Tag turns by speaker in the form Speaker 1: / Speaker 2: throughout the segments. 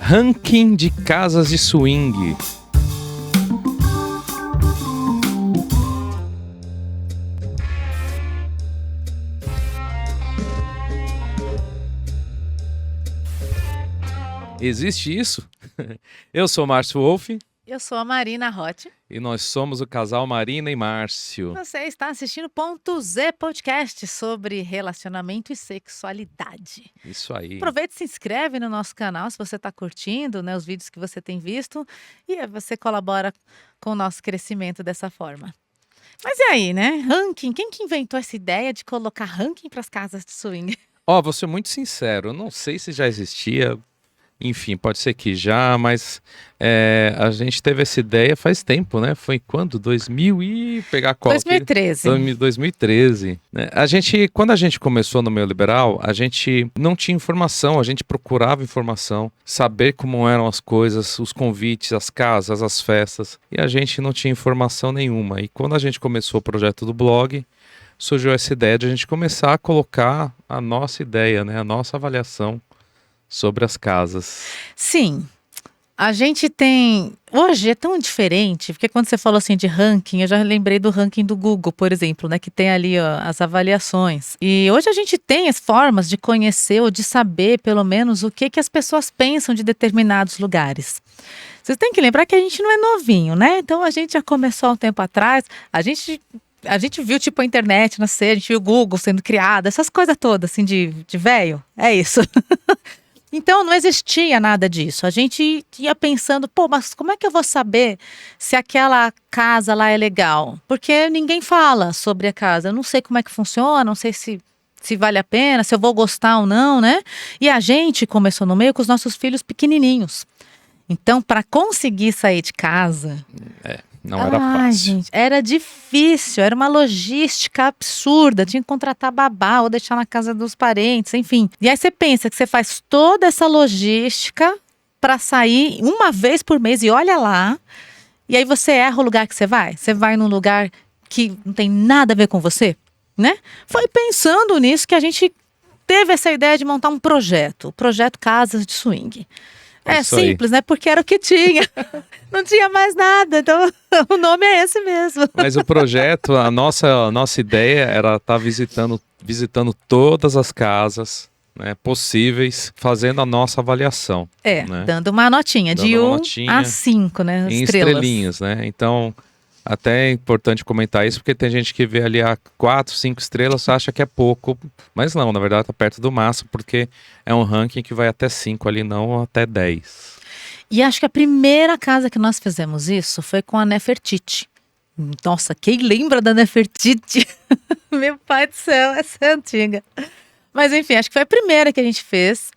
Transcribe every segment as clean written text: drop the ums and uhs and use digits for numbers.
Speaker 1: Ranking de casas de swing. Existe isso? Eu sou o Márcio Wolff.
Speaker 2: Eu sou a Marina Rotti.
Speaker 1: E nós somos o casal Marina e Márcio.
Speaker 2: Você está assistindo Ponto Z Podcast sobre relacionamento e sexualidade.
Speaker 1: Isso aí.
Speaker 2: Aproveita e se inscreve no nosso canal se você está curtindo, né, os vídeos que você tem visto. E você colabora com o nosso crescimento dessa forma. Mas e aí, né? Ranking. Quem que inventou essa ideia de colocar ranking para as casas de swing?
Speaker 1: Vou ser muito sincero. Eu não sei se já existia. Enfim, pode ser que já, mas a gente teve essa ideia faz tempo, né? Foi quando? 2000 e... pegar qual?
Speaker 2: 2013.
Speaker 1: 2013. Né? Quando a gente começou no Meio Liberal, a gente não tinha informação, a gente procurava informação, saber como eram as coisas, os convites, as casas, as festas, e a gente não tinha informação nenhuma. E quando a gente começou o projeto do blog, surgiu essa ideia de a gente começar a colocar a nossa ideia, né? A nossa avaliação sobre as casas.
Speaker 2: Sim, a gente tem... Hoje é tão diferente, porque quando você falou assim de ranking, eu já lembrei do ranking do Google, por exemplo, né, que tem ali as avaliações. E hoje a gente tem as formas de conhecer ou de saber, pelo menos, o que as pessoas pensam de determinados lugares. Vocês têm que lembrar que a gente não é novinho, né? Então a gente já começou há um tempo atrás, a gente viu tipo a internet nascer, a gente viu o Google sendo criado, essas coisas todas assim de velho, é isso. Então não existia nada disso, a gente ia pensando, mas como é que eu vou saber se aquela casa lá é legal? Porque ninguém fala sobre a casa, eu não sei como é que funciona, não sei se vale a pena, se eu vou gostar ou não, né? E a gente começou no meio com os nossos filhos pequenininhos. Então, para conseguir sair de casa...
Speaker 1: Não era fácil.
Speaker 2: Gente, era difícil, era uma logística absurda. Tinha que contratar babá ou deixar na casa dos parentes, enfim. E aí você pensa que você faz toda essa logística para sair uma vez por mês e olha lá. E aí você erra o lugar que você vai. Você vai num lugar que não tem nada a ver com você, né? Foi pensando nisso que a gente teve essa ideia de montar um projeto. O projeto Casas de Swing. É simples, né? Porque era o que tinha. Não tinha mais nada. Então, o nome é esse mesmo.
Speaker 1: Mas o projeto, a nossa ideia era estar visitando todas as casas, né, possíveis, fazendo a nossa avaliação. Né?
Speaker 2: Dando uma notinha, de 1 a 5, né?
Speaker 1: Em estrelinhas, né? Então, até é importante comentar isso, porque tem gente que vê ali a 4, 5 estrelas, acha que é pouco, mas não, na verdade está perto do máximo, porque é um ranking que vai até 5 ali, não até 10.
Speaker 2: E acho que a primeira casa que nós fizemos isso foi com a Nefertiti. Nossa, quem lembra da Nefertiti? Meu pai do céu, essa é antiga. Mas enfim, acho que foi a primeira que a gente fez.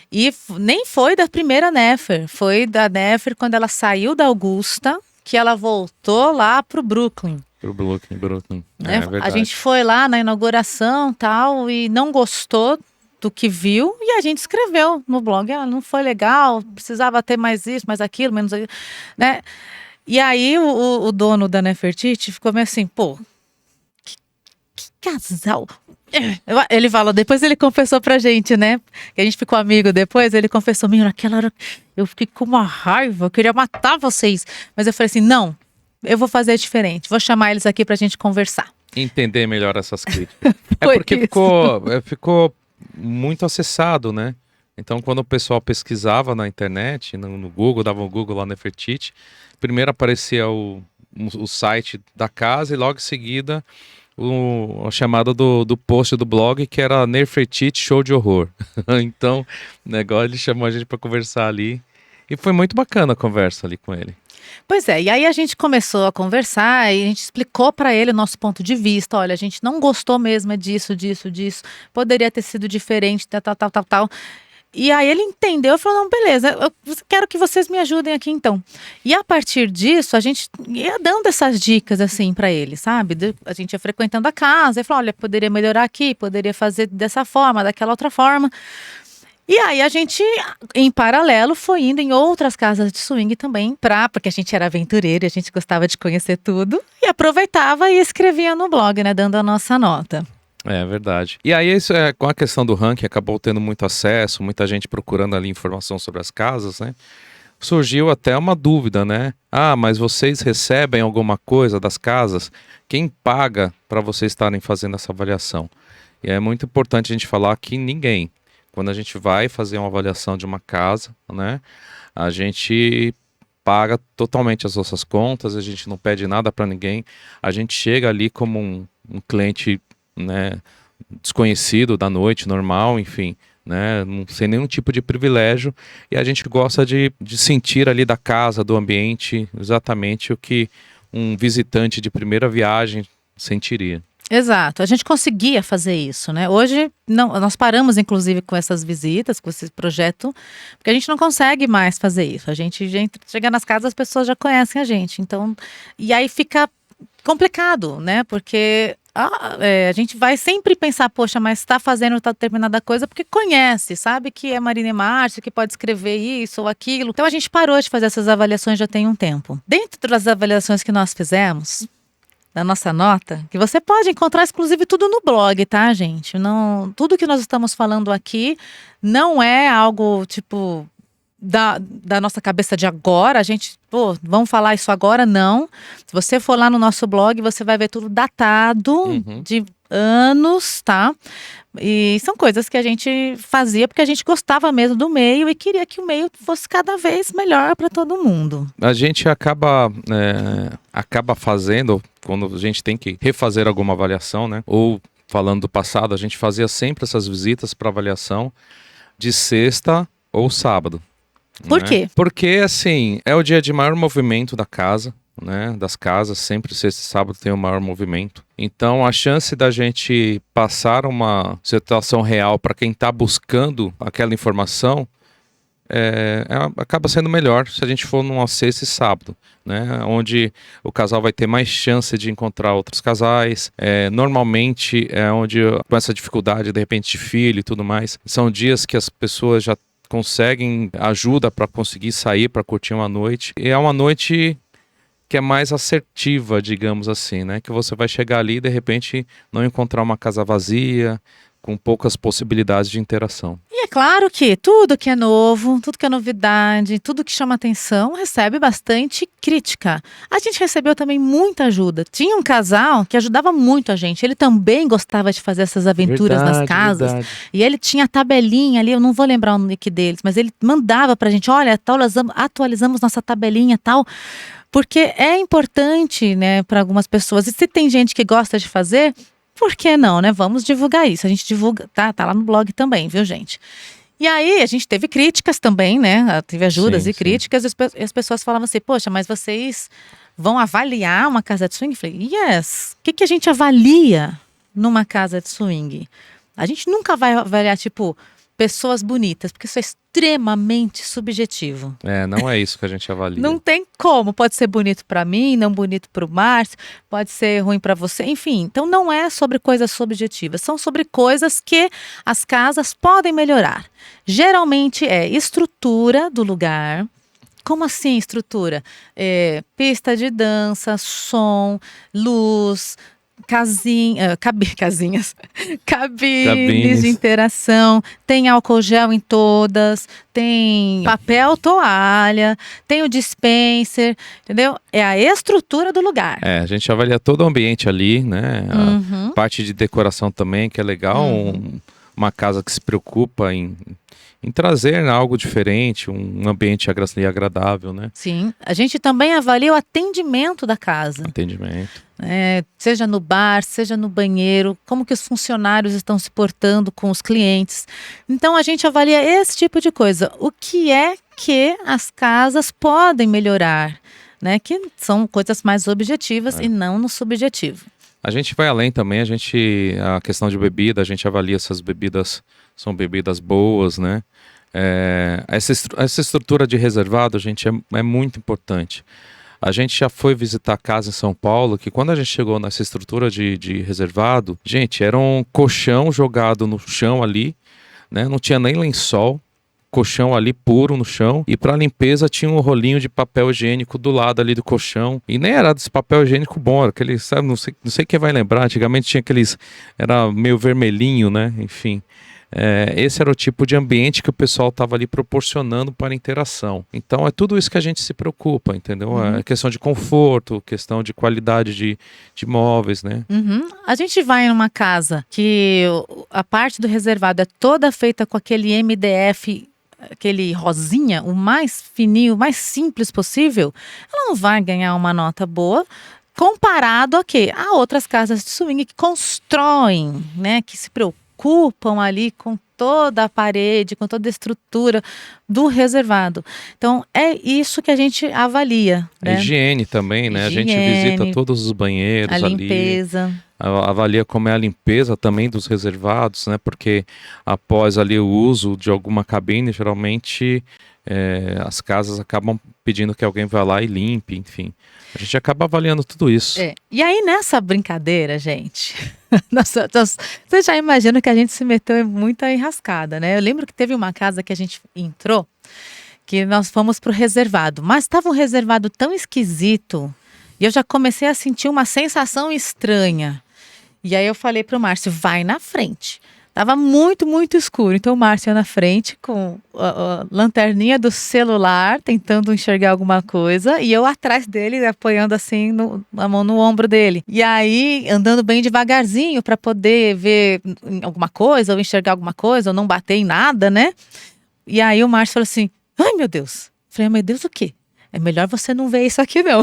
Speaker 2: E nem foi da primeira Nefer, foi da Nefer quando ela saiu da Augusta, que ela voltou lá pro Brooklyn.
Speaker 1: Brooklyn.
Speaker 2: Né?
Speaker 1: É verdade.
Speaker 2: A gente foi lá na inauguração tal, e não gostou do que viu, e a gente escreveu no blog, não foi legal, precisava ter mais isso, mais aquilo, menos aquilo, né? E aí o dono da Nefertiti ficou meio assim, que casal. Ele falou, depois ele confessou pra gente, né? Que a gente ficou amigo depois, ele confessou, naquela hora eu fiquei com uma raiva, eu queria matar vocês. Mas eu falei assim, não, eu vou fazer diferente, vou chamar eles aqui pra gente conversar.
Speaker 1: Entender melhor essas críticas. Porque ficou muito acessado, né? Então, quando o pessoal pesquisava na internet, no Google, dava um Google lá, Nefertiti, primeiro aparecia o site da casa e logo em seguida a chamada do post do blog, que era Nefertiti Show de Horror. Então, o negócio, ele chamou a gente para conversar ali e foi muito bacana a conversa ali com ele.
Speaker 2: Pois é, e aí a gente começou a conversar e a gente explicou para ele o nosso ponto de vista. Olha, a gente não gostou mesmo disso, poderia ter sido diferente, tal. E aí ele entendeu e falou, não, beleza, eu quero que vocês me ajudem aqui então. E a partir disso, a gente ia dando essas dicas assim para ele, sabe? A gente ia frequentando a casa e falou, olha, poderia melhorar aqui, poderia fazer dessa forma, daquela outra forma. E aí a gente, em paralelo, foi indo em outras casas de swing também, porque a gente era aventureiro e a gente gostava de conhecer tudo, e aproveitava e escrevia no blog, né, dando a nossa nota.
Speaker 1: É verdade. E aí, isso com a questão do ranking, acabou tendo muito acesso, muita gente procurando ali informação sobre as casas, né? Surgiu até uma dúvida, né? Ah, mas vocês recebem alguma coisa das casas? Quem paga para vocês estarem fazendo essa avaliação? E é muito importante a gente falar que ninguém. Quando a gente vai fazer uma avaliação de uma casa, né? A gente paga totalmente as nossas contas, a gente não pede nada para ninguém. A gente chega ali como um cliente, né, desconhecido da noite, normal, enfim, né, sem nenhum tipo de privilégio, e a gente gosta de sentir ali da casa, do ambiente, exatamente o que um visitante de primeira viagem sentiria.
Speaker 2: Exato, a gente conseguia fazer isso, né? Hoje, não, nós paramos, inclusive, com essas visitas, com esse projeto, porque a gente não consegue mais fazer isso. A gente chega nas casas, as pessoas já conhecem a gente, então, e aí fica complicado, né? Porque a gente vai sempre pensar, poxa, mas está fazendo determinada coisa porque conhece, sabe que é Marina e Márcio, que pode escrever isso ou aquilo. Então a gente parou de fazer essas avaliações já tem um tempo. Dentro das avaliações que nós fizemos, da nossa nota, que você pode encontrar inclusive tudo no blog, tá, gente? Não, tudo que nós estamos falando aqui não é algo tipo da nossa cabeça de agora, a gente, vamos falar isso agora, não. Se você for lá no nosso blog, você vai ver tudo datado de anos, tá? E são coisas que a gente fazia porque a gente gostava mesmo do meio e queria que o meio fosse cada vez melhor para todo mundo.
Speaker 1: A gente acaba fazendo, quando a gente tem que refazer alguma avaliação, né? Ou falando do passado, a gente fazia sempre essas visitas para avaliação de sexta ou sábado.
Speaker 2: Por quê?
Speaker 1: Porque, assim, é o dia de maior movimento da casa, né? Das casas, sempre sexta e sábado tem o maior movimento. Então, a chance da gente passar uma situação real para quem está buscando aquela informação acaba sendo melhor se a gente for numa sexta e sábado, né? Onde o casal vai ter mais chance de encontrar outros casais. Normalmente é onde, com essa dificuldade, de repente, de filho e tudo mais, são dias que as pessoas já conseguem ajuda para conseguir sair, para curtir uma noite. E é uma noite que é mais assertiva, digamos assim, né? Que você vai chegar ali e de repente não encontrar uma casa vazia, com poucas possibilidades de interação.
Speaker 2: E é claro que tudo que é novo, tudo que é novidade, tudo que chama atenção, recebe bastante crítica. A gente recebeu também muita ajuda. Tinha um casal que ajudava muito a gente. Ele também gostava de fazer essas aventuras nas casas. Verdade. E ele tinha a tabelinha ali, eu não vou lembrar o nick deles, mas ele mandava pra gente, olha, atualizamos nossa tabelinha e tal. Porque é importante, né, para algumas pessoas. E se tem gente que gosta de fazer, por que não, né? Vamos divulgar isso. A gente divulga, tá lá no blog também, viu, gente? E aí, a gente teve críticas também, né? Teve ajudas e críticas, e as pessoas falavam assim, poxa, mas vocês vão avaliar uma casa de swing? Eu falei, yes. O que a gente avalia numa casa de swing? A gente nunca vai avaliar, tipo, pessoas bonitas, porque isso é extremamente subjetivo.
Speaker 1: Não é isso que a gente avalia.
Speaker 2: Não tem como. Pode ser bonito para mim, não bonito para o Márcio, pode ser ruim para você, enfim. Então não é sobre coisas subjetivas, são sobre coisas que as casas podem melhorar. Geralmente é estrutura do lugar. Como assim estrutura? Pista de dança, som, luz, cabines de interação, tem álcool gel em todas, tem papel toalha, tem o dispenser, entendeu? É a estrutura do lugar.
Speaker 1: A gente avalia todo o ambiente ali, né? A parte de decoração também, que é legal, uma casa que se preocupa em trazer algo diferente, um ambiente agradável, né?
Speaker 2: Sim, a gente também avalia o atendimento da casa. Seja no bar, seja no banheiro, como que os funcionários estão se portando com os clientes. Então a gente avalia esse tipo de coisa. O que é que as casas podem melhorar, né? Que são coisas mais objetivas e não no subjetivo.
Speaker 1: A gente vai além também, a questão de bebida, a gente avalia se as bebidas são bebidas boas, né? Essa estrutura de reservado, gente, é muito importante. A gente já foi visitar casa em São Paulo, que quando a gente chegou nessa estrutura de reservado, gente, era um colchão jogado no chão ali, né? Não tinha nem lençol, colchão ali puro no chão, e para limpeza tinha um rolinho de papel higiênico do lado ali do colchão, e nem era desse papel higiênico bom, era aquele, sabe, não sei quem vai lembrar, antigamente tinha aqueles, era meio vermelhinho, né, enfim. Esse era o tipo de ambiente que o pessoal estava ali proporcionando para a interação. Então é tudo isso que a gente se preocupa, entendeu? É questão de conforto, questão de qualidade de móveis, né?
Speaker 2: A gente vai numa casa que a parte do reservado é toda feita com aquele MDF, aquele rosinha, o mais fininho, o mais simples possível, ela não vai ganhar uma nota boa comparado a quê? A outras casas de swing que constroem, né? Que se preocupam ali com toda a parede, com toda a estrutura do reservado. Então, é isso que a gente avalia. Né?
Speaker 1: A higiene também, né? A gente visita todos os banheiros ali.
Speaker 2: A limpeza.
Speaker 1: Avalia como é a limpeza também dos reservados, né? Porque após ali o uso de alguma cabine, geralmente as casas acabam pedindo que alguém vá lá e limpe, enfim. A gente acaba avaliando tudo isso.
Speaker 2: E aí, nessa brincadeira, gente, você já imagina que a gente se meteu em muita enrascada, né? Eu lembro que teve uma casa que a gente entrou, que nós fomos pro reservado, mas estava um reservado tão esquisito, e eu já comecei a sentir uma sensação estranha. E aí eu falei pro Márcio, vai na frente. Tava muito, muito escuro. Então o Márcio ia na frente com a lanterninha do celular, tentando enxergar alguma coisa. E eu atrás dele, apoiando assim a mão no ombro dele. E aí, andando bem devagarzinho para poder ver alguma coisa, ou enxergar alguma coisa, ou não bater em nada, né? E aí o Márcio falou assim, ai meu Deus. Eu falei, meu Deus o quê? É melhor você não ver isso aqui não.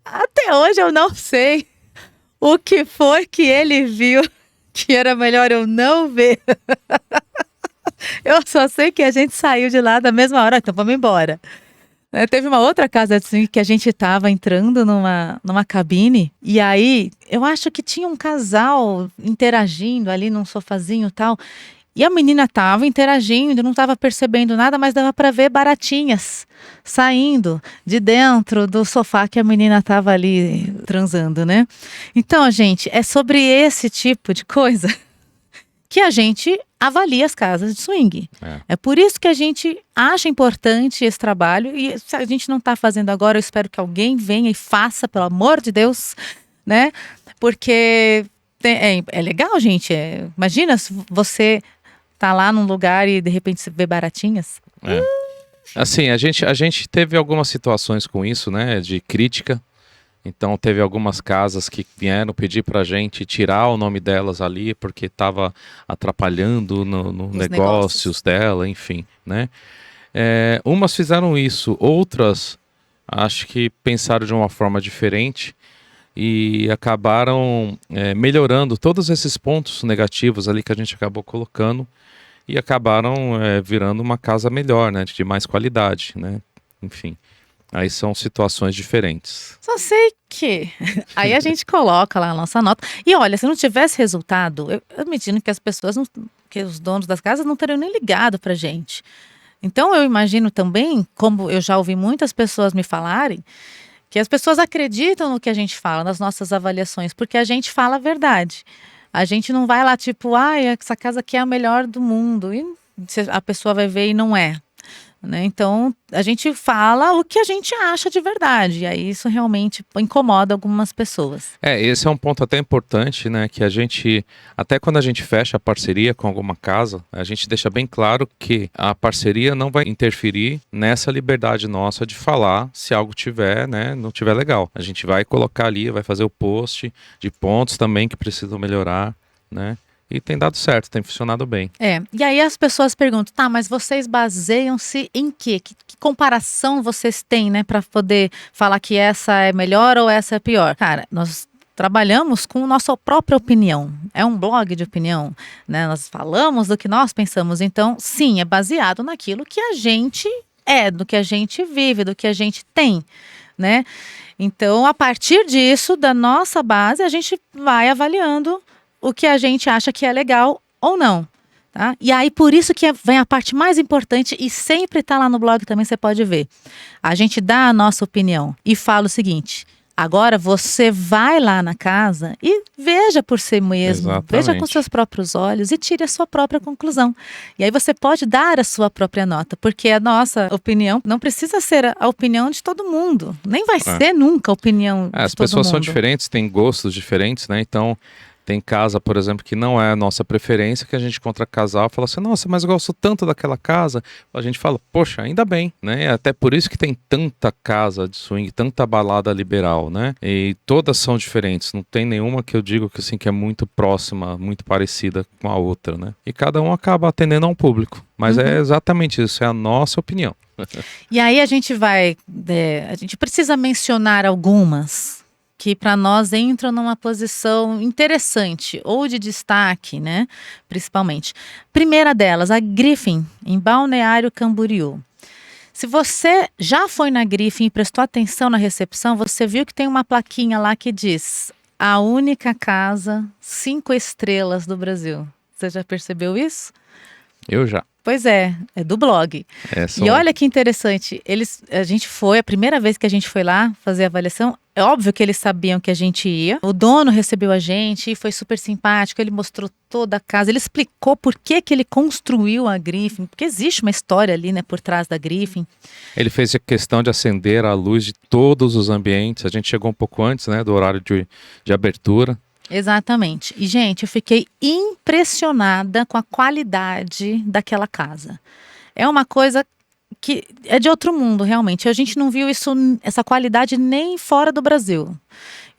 Speaker 2: Até hoje eu não sei o que foi que ele viu que era melhor eu não ver. Eu só sei que a gente saiu de lá da mesma hora, então vamos embora. Teve uma outra casa assim que a gente estava entrando numa cabine, e aí eu acho que tinha um casal interagindo ali num sofazinho e tal, e a menina estava interagindo, não estava percebendo nada, mas dava para ver baratinhas saindo de dentro do sofá que a menina estava ali transando, né? Então, gente, é sobre esse tipo de coisa que a gente avalia as casas de swing. É por isso que a gente acha importante esse trabalho, e se a gente não está fazendo agora, eu espero que alguém venha e faça, pelo amor de Deus, né? Porque é legal, gente. Imagina se você tá lá num lugar e de repente você vê baratinhas.
Speaker 1: Assim, a gente teve algumas situações com isso, né, de crítica. Então teve algumas casas que vieram pedir pra gente tirar o nome delas ali porque estava atrapalhando no negócios dela, enfim, né. Umas fizeram isso, outras acho que pensaram de uma forma diferente e acabaram melhorando todos esses pontos negativos ali que a gente acabou colocando. E acabaram virando uma casa melhor, né? De mais qualidade, né? Enfim, aí são situações diferentes.
Speaker 2: Só sei que aí a gente coloca lá a nossa nota. E olha, se não tivesse resultado, eu imagino que as pessoas, que os donos das casas não teriam nem ligado pra gente. Então eu imagino também, como eu já ouvi muitas pessoas me falarem, que as pessoas acreditam no que a gente fala, nas nossas avaliações, porque a gente fala a verdade. A gente não vai lá tipo, essa casa aqui é a melhor do mundo. E a pessoa vai ver e não é. Né? Então, a gente fala o que a gente acha de verdade. E aí isso realmente incomoda algumas pessoas.
Speaker 1: Esse é um ponto até importante, né? Que a gente, até quando a gente fecha a parceria com alguma casa, a gente deixa bem claro que a parceria não vai interferir nessa liberdade nossa de falar se algo tiver, né? Não tiver legal. A gente vai colocar ali, vai fazer o post de pontos também que precisam melhorar, né? E tem dado certo, tem funcionado bem.
Speaker 2: E aí as pessoas perguntam, tá, mas vocês baseiam-se em quê? Que comparação vocês têm, né, para poder falar que essa é melhor ou essa é pior? Cara, nós trabalhamos com nossa própria opinião. É um blog de opinião, né? Nós falamos do que nós pensamos. Então, sim, é baseado naquilo que a gente do que a gente vive, do que a gente tem, né? Então, a partir disso, da nossa base, a gente vai avaliando o que a gente acha que é legal ou não, tá? E aí, por isso que vem a parte mais importante, e sempre tá lá no blog também, você pode ver. A gente dá a nossa opinião e fala o seguinte, Agora você vai lá na casa e veja por si mesmo,
Speaker 1: Exatamente.
Speaker 2: veja com seus próprios olhos e tire a sua própria conclusão. E aí você pode dar a sua própria nota, porque a nossa opinião não precisa ser a opinião de todo mundo, nem vai ser nunca a opinião de todo mundo.
Speaker 1: As pessoas são diferentes, têm gostos diferentes, né? Então, tem casa, por exemplo, que não é a nossa preferência, que a gente encontra casal e fala assim, nossa, mas eu gosto tanto daquela casa. A gente fala, poxa, ainda bem, né? Até por isso que tem tanta casa de swing, tanta balada liberal, né? E todas são diferentes, não tem nenhuma que eu digo que, assim, que é muito próxima, muito parecida com a outra, né? E cada um acaba atendendo a um público. Mas é exatamente isso, é a nossa opinião.
Speaker 2: E aí a gente precisa mencionar algumas que para nós entram numa posição interessante ou de destaque, né? Principalmente. Primeira delas, a Griffin, em Balneário Camboriú. Se você já foi na Griffin e prestou atenção na recepção, você viu que tem uma plaquinha lá que diz: a única casa 5 estrelas do Brasil. Você já percebeu isso?
Speaker 1: Eu já.
Speaker 2: Pois é do blog. E olha que interessante, a primeira vez que a gente foi lá fazer a avaliação, é óbvio que eles sabiam que a gente ia. O dono recebeu a gente e foi super simpático, ele mostrou toda a casa, ele explicou por que ele construiu a Griffin, porque existe uma história ali, né, por trás da Griffin.
Speaker 1: Ele fez a questão de acender a luz de todos os ambientes, a gente chegou um pouco antes, né, do horário de abertura.
Speaker 2: Exatamente. E, gente, eu fiquei impressionada com a qualidade daquela casa. É uma coisa que é de outro mundo, realmente. A gente não viu essa qualidade nem fora do Brasil.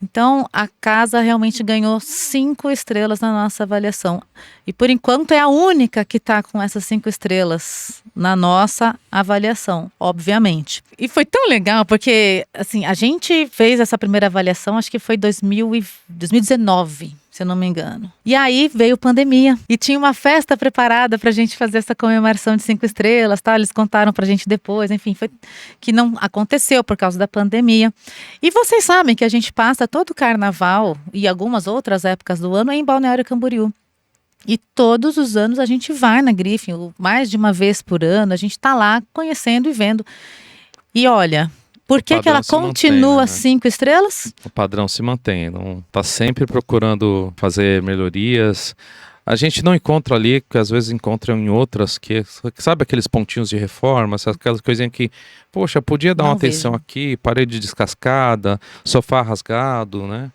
Speaker 2: Então, a casa realmente ganhou 5 estrelas na nossa avaliação. E, por enquanto, é a única que está com essas 5 estrelas na nossa avaliação, obviamente. E foi tão legal, porque, assim, a gente fez essa primeira avaliação, acho que foi 2019, se eu não me engano. E aí veio pandemia. E tinha uma festa preparada pra gente fazer essa comemoração de 5 estrelas, tá? Eles contaram pra gente depois, enfim, foi que não aconteceu por causa da pandemia. E vocês sabem que a gente passa todo o carnaval e algumas outras épocas do ano em Balneário Camboriú. E todos os anos a gente vai na Griffin, mais de uma vez por ano, a gente tá lá conhecendo e vendo. E olha, por que ela continua 5 estrelas?
Speaker 1: O padrão se mantém, não tá sempre procurando fazer melhorias. A gente não encontra ali, que às vezes encontra em outras, que sabe aqueles pontinhos de reforma, aquelas coisinhas que, poxa, podia dar uma atenção aqui, parede descascada, sofá rasgado, né?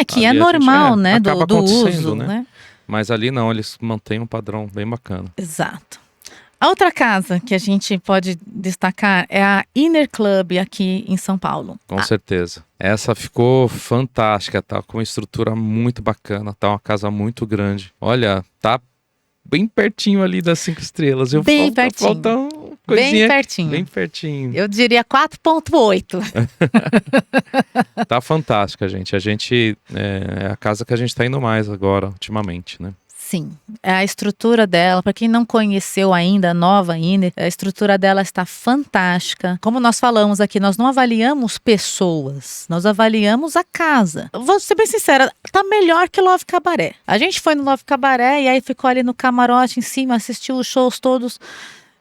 Speaker 2: Que ali é normal, né, do uso, né?
Speaker 1: Mas ali não, eles mantêm um padrão bem bacana.
Speaker 2: Exato. A outra casa que a gente pode destacar é a Inner Club aqui em São Paulo.
Speaker 1: Com certeza. Essa ficou fantástica, tá com uma estrutura muito bacana, tá uma casa muito grande. Olha, tá bem pertinho ali das 5 estrelas.
Speaker 2: Bem pertinho.
Speaker 1: Falta coisinha,
Speaker 2: bem pertinho.
Speaker 1: Bem pertinho.
Speaker 2: Eu diria 4,8.
Speaker 1: Tá fantástica, gente. É a casa que a gente tá indo mais agora, ultimamente, né?
Speaker 2: Sim, a estrutura dela, para quem não conheceu ainda a nova Inner, a estrutura dela está fantástica. Como nós falamos aqui, nós não avaliamos pessoas, nós avaliamos a casa. Vou ser bem sincera, tá melhor que Love Cabaré. A gente foi no Love Cabaré e aí ficou ali no camarote em cima, assistiu os shows todos.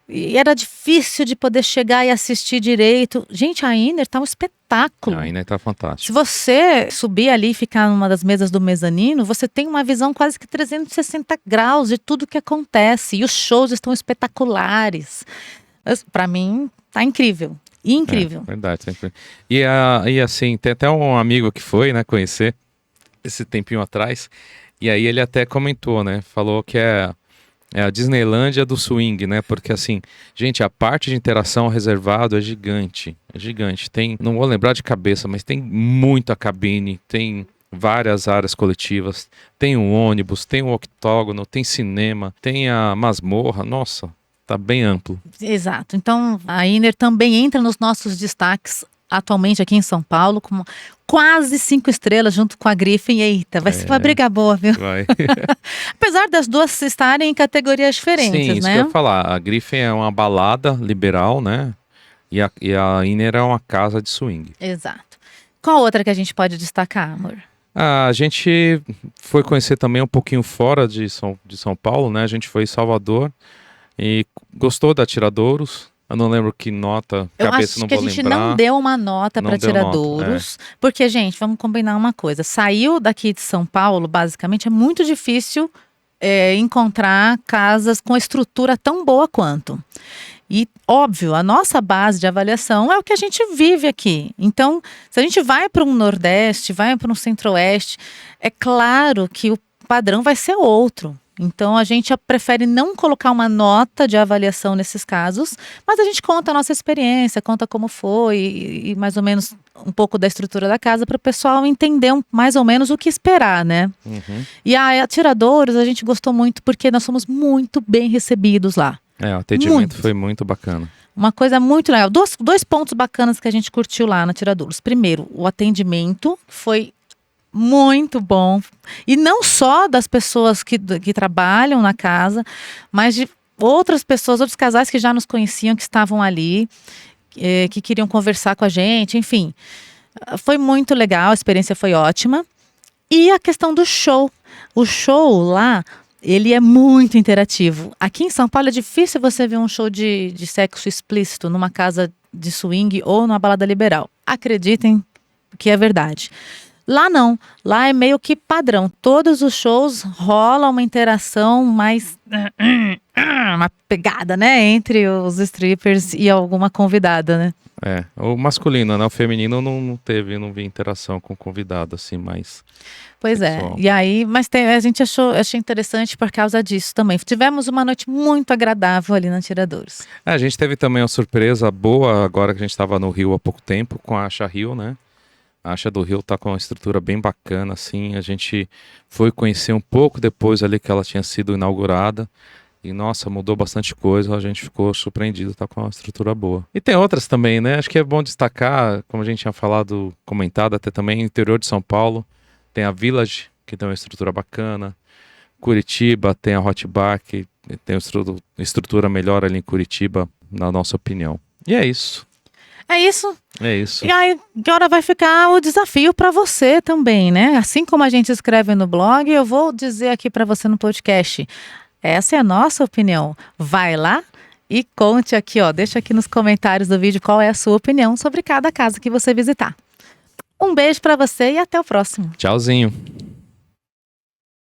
Speaker 2: E era difícil de poder chegar e assistir direito. Gente, a Inner tá um espetáculo.
Speaker 1: A Inner tá fantástica.
Speaker 2: Se você subir ali e ficar numa das mesas do mezanino, você tem uma visão quase que 360 graus de tudo que acontece. E os shows estão espetaculares. Para mim, tá incrível. Incrível.
Speaker 1: Verdade. E assim, tem até um amigo que foi, né, conhecer esse tempinho atrás. E aí ele até comentou, né, falou que é a Disneylândia do swing, né? Porque assim, gente, a parte de interação reservado é gigante. É gigante. Não vou lembrar de cabeça, mas tem muita cabine, tem várias áreas coletivas, tem um ônibus, tem um octógono, tem cinema, tem a masmorra. Nossa, tá bem amplo.
Speaker 2: Exato. Então, a Inner também entra nos nossos destaques atualmente aqui em São Paulo, com quase 5 estrelas junto com a Griffin. Eita, vai ser uma briga boa, viu?
Speaker 1: Vai.
Speaker 2: Apesar das duas estarem em categorias diferentes,
Speaker 1: Sim, isso
Speaker 2: né?
Speaker 1: que eu ia falar. A Griffin é uma balada liberal, né? E a Inner é uma casa de swing.
Speaker 2: Exato. Qual outra que a gente pode destacar, amor?
Speaker 1: A gente foi conhecer também um pouquinho fora de São Paulo, né? A gente foi em Salvador e gostou da Tiradouros, Eu não lembro que nota,
Speaker 2: Eu
Speaker 1: cabeça
Speaker 2: acho
Speaker 1: não
Speaker 2: que a
Speaker 1: vou
Speaker 2: gente
Speaker 1: lembrar.
Speaker 2: não deu uma nota
Speaker 1: Não
Speaker 2: para
Speaker 1: deu nota,
Speaker 2: Tiradouros, porque, gente, vamos combinar uma coisa. Saiu daqui de São Paulo, basicamente, é muito difícil encontrar casas com estrutura tão boa quanto. E, óbvio, a nossa base de avaliação é o que a gente vive aqui. Então, se a gente vai para um Nordeste, vai para um Centro-Oeste, é claro que o padrão vai ser outro. Então, a gente prefere não colocar uma nota de avaliação nesses casos, mas a gente conta a nossa experiência, conta como foi e mais ou menos um pouco da estrutura da casa para o pessoal entender mais ou menos o que esperar, né?
Speaker 1: Uhum.
Speaker 2: E a Tiradouros a gente gostou muito porque nós fomos muito bem recebidos lá.
Speaker 1: O atendimento foi muito bacana.
Speaker 2: Uma coisa muito legal. Dois pontos bacanas que a gente curtiu lá na Tiradouros. Primeiro, o atendimento foi muito bom. E não só das pessoas que trabalham na casa, mas de outras pessoas, outros casais que já nos conheciam, que estavam ali, que queriam conversar com a gente, enfim. Foi muito legal, a experiência foi ótima. E a questão do show. O show lá, ele é muito interativo. Aqui em São Paulo é difícil você ver um show de sexo explícito numa casa de swing ou numa balada liberal. Acreditem que é verdade. Lá não, lá é meio que padrão. Todos os shows rola uma interação mais uma pegada, né, entre os strippers e alguma convidada, né?
Speaker 1: O masculino, né? O feminino não vi interação com o convidado, assim, mais
Speaker 2: Pois
Speaker 1: sexual.
Speaker 2: E aí, mas a gente achei interessante por causa disso também. Tivemos uma noite muito agradável ali na Tiradouros.
Speaker 1: A gente teve também uma surpresa boa, agora que a gente estava no Rio há pouco tempo, com a Acha Rio, né? A Acha do Rio tá com uma estrutura bem bacana, assim. A gente foi conhecer um pouco depois ali que ela tinha sido inaugurada. E, nossa, mudou bastante coisa, a gente ficou surpreendido, tá com uma estrutura boa. E tem outras também, né? Acho que é bom destacar, como a gente tinha comentado, até também no interior de São Paulo, tem a Village, que tem uma estrutura bacana. Curitiba tem a Hot Bar, que tem uma estrutura melhor ali em Curitiba, na nossa opinião. E é isso.
Speaker 2: É isso.
Speaker 1: É isso.
Speaker 2: E aí, agora vai ficar o desafio para você também, né? Assim como a gente escreve no blog, eu vou dizer aqui para você no podcast. Essa é a nossa opinião. Vai lá e conte aqui, ó. Deixa aqui nos comentários do vídeo qual é a sua opinião sobre cada casa que você visitar. Um beijo para você e até o próximo.
Speaker 1: Tchauzinho.